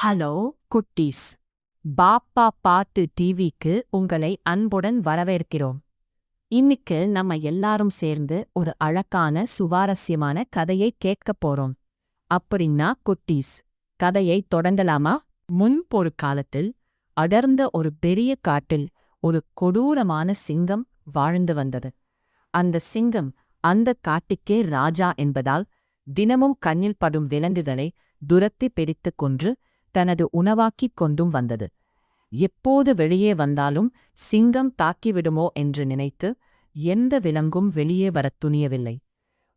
Hello குட்டீஸ், பாப்பா பாட்டு டிவிக்கு உங்களை அன்புடன் வரவேற்கிறோம். இன்னைக்கு நம்ம எல்லாரும் சேர்ந்து ஒரு அழகான சுவாரஸ்யமான கதையை கேட்கப் போறோம். அப்படின்னா குட்டீஸ், கதையை தொடங்கலாமா? முன்பொரு காலத்தில் அடர்ந்த ஒரு பெரிய காட்டில் ஒரு கொடூரமான சிங்கம் வாழ்ந்து வந்தது. அந்த சிங்கம் அந்த காட்டுக்கே ராஜா என்பதால் தினமும் கண்ணில் படும் விலங்குகளை துரத்தி பிடித்துக் கொன்று தனது உணவாக்கிக் கொண்டும் வந்தது. எப்போது வெளியே வந்தாலும் சிங்கம் தாக்கிவிடுமோ என்று நினைத்து எந்த விலங்கும் வெளியே வரத் துணியவில்லை.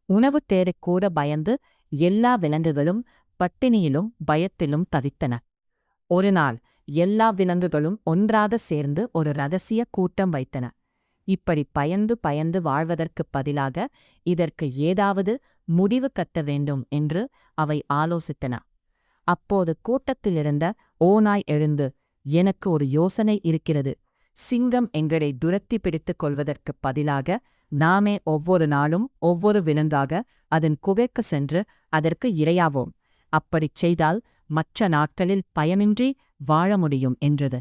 உணவு தேடக்கூட பயந்து எல்லா விலங்குகளும் பட்டினியிலும் பயத்திலும் தவித்தன. ஒருநாள் எல்லா விலங்குகளும் ஒன்றாக சேர்ந்து ஒரு ரகசிய கூட்டம் வைத்தன. இப்படி பயந்து பயந்து வாழ்வதற்குப் பதிலாக இதற்கு ஏதாவது முடிவு கட்ட வேண்டும் என்று அவை ஆலோசித்தன. அப்போது கூட்டத்திலிருந்த ஓநாய் எழுந்து, எனக்கு ஒரு யோசனை இருக்கிறது. சிங்கம் எங்களை துரத்தி பிடித்துக் கொள்வதற்குப் பதிலாக நாமே ஒவ்வொரு நாளும் ஒவ்வொரு விலங்காக அதன் குகைக்கு சென்று அதற்கு இரையாவோம். அப்படிச் செய்தால் மற்ற நாட்களில் பயமின்றி வாழ முடியும் என்றது.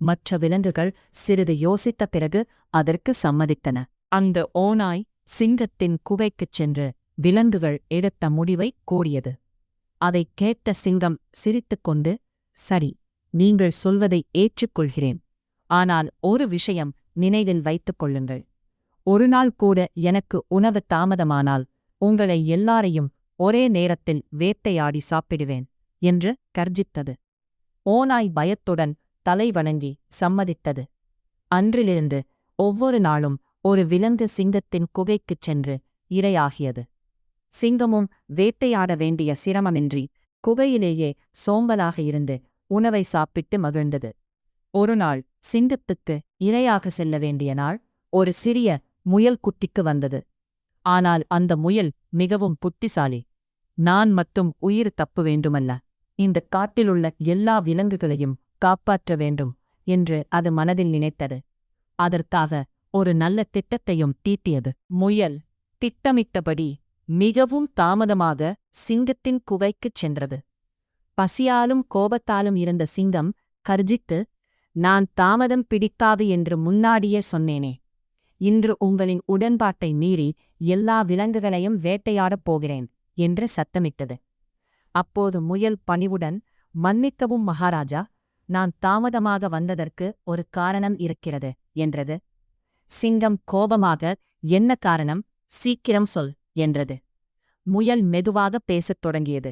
மற்ற விலங்குகள் சிறிது யோசித்த பிறகு அதற்கு சம்மதித்தன. அந்த ஓநாய் சிங்கத்தின் குகைக்குச் சென்று விலங்குகள் எடுத்த முடிவை கூறியது. அதைக் கேட்ட சிங்கம் சிரித்துக்கொண்டு, சரி, நீங்கள் சொல்வதை ஏற்றுக்கொள்கிறேன். ஆனால் ஒரு விஷயம் நினைவில் வைத்துக் கொள்ளுங்கள். ஒரு நாள் கூட எனக்கு உணவு தாமதமானால் உங்களை எல்லாரையும் ஒரே நேரத்தில் வேட்டையாடி சாப்பிடுவேன் என்று கர்ஜித்தது. ஓநாய் பயத்துடன் தலை வணங்கி சம்மதித்தது. அன்றிலிருந்து ஒவ்வொரு நாளும் ஒரு விலங்கு சிங்கத்தின் குகைக்குச் சென்று இரையாகியது. சிங்கமும் வேட்டையாட வேண்டிய சிரமமின்றி குகையிலேயே சோம்பலாக இருந்து உணவை சாப்பிட்டு மகிழ்ந்தது. ஒருநாள் சிங்கத்துக்கு இரையாக செல்ல வேண்டிய நாள் ஒரு சிறிய முயல் குட்டிக்கு வந்தது. ஆனால் அந்த முயல் மிகவும் புத்திசாலி. நான் மட்டும் உயிர் தப்பு வேண்டுமல்ல, இந்த காட்டிலுள்ள எல்லா விலங்குகளையும் காப்பாற்ற வேண்டும் என்று அது மனதில் நினைத்தது. அதற்காக ஒரு நல்ல திட்டத்தையும் தீட்டியது. முயல் திட்டமிட்டபடி மிகவும் தாமதமாக சிங்கத்தின் குகைக்குச் சென்றது. பசியாலும் கோபத்தாலும் இருந்த சிங்கம் கர்ஜித்து, நான் தாமதம் பிடிக்காது என்று முன்னாடியே சொன்னேனே. இன்று உங்களின் உடன்பாட்டை மீறி எல்லா விலங்குகளையும் வேட்டையாடப் போகிறேன் என்று சத்தமிட்டது. அப்போது முயல் பணிவுடன், மன்னிக்கவும் மகாராஜா, நான் தாமதமாக வந்ததற்கு ஒரு காரணம் இருக்கிறது என்றது. சிங்கம் கோபமாக, என்ன காரணம்? சீக்கிரம் சொல் என்றது. முயல் மெதுவாக பேசத் தொடங்கியது.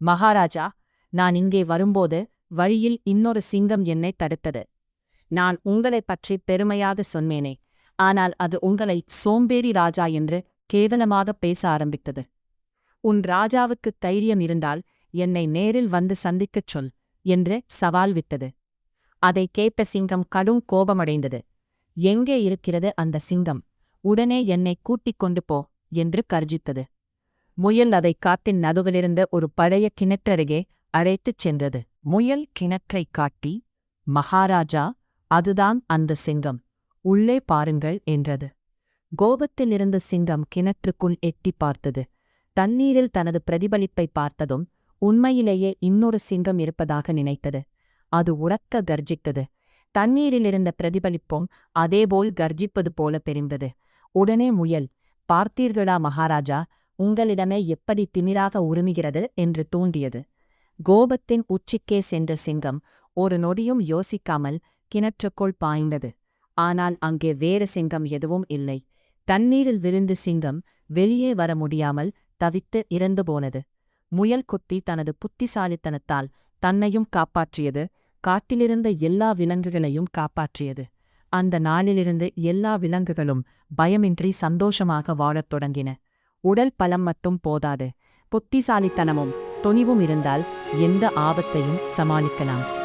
மகாராஜா, நான் இங்கே வரும்போது வழியில் இன்னொரு சிங்கம் என்னை தடுத்தது. நான் உங்களைப் பற்றி பெருமையாக சொன்னேனே, ஆனால் அது உங்களை சோம்பேறி ராஜா என்று கேவலமாக பேச ஆரம்பித்தது. உன் ராஜாவுக்கு தைரியம் இருந்தால் என்னை நேரில் வந்து சந்திக்கச் சொல் என்று சவால் விட்டது. அதை கேட்ட சிங்கம் கடும் கோபமடைந்தது. எங்கே இருக்கிறது அந்த சிங்கம்? உடனே என்னை கூட்டிக் கொண்டு போ என்று கர்ஜித்தது. முயல் அதை காட்டின் நடுவிலிருந்த ஒரு பழைய கிணற்றருகே அழைத்துச் சென்றது. முயல் கிணற்றைக் காட்டி, மகாராஜா, அதுதான் அந்த சிங்கம், உள்ளே பாருங்கள் என்றது. கோபத்திலிருந்த சிங்கம் கிணற்றுக்குள் எட்டி பார்த்தது. தண்ணீரில் தனது பிரதிபலிப்பை பார்த்ததும் உண்மையிலேயே இன்னொரு சிங்கம் இருப்பதாக நினைத்தது. அது உரக்க கர்ஜித்தது. தண்ணீரிலிருந்த பிரதிபலிப்பும் அதேபோல் கர்ஜிப்பது போல தெரிந்தது. உடனே முயல், பார்த்தீர்களா மகாராஜா, உங்களிடமே எப்படி திமிராக உரிமைகிறது என்று தூண்டியது. கோபத்தின் உச்சிக்கே சென்ற சிங்கம் ஒரு நொடியும் யோசிக்காமல் கிணற்றுக்குள் பாய்ந்தது. ஆனால் அங்கே வேறு சிங்கம் எதுவும் இல்லை. தண்ணீரில் விழுந்து சிங்கம் வெளியே வர முடியாமல் தவித்து இறந்து போனது. முயல் குட்டி தனது புத்திசாலித்தனத்தால் தன்னையும் காப்பாற்றியது, காட்டிலிருந்த எல்லா விலங்குகளையும் காப்பாற்றியது. அந்த நாளிலிருந்து எல்லா விலங்குகளும் பயமின்றி சந்தோஷமாக வாழத் தொடங்கின. உடல் பலம் மட்டும் போதாது, புத்திசாலித்தனமும் துணிவும் இருந்தால் எந்த ஆபத்தையும் சமாளிக்கலாம்.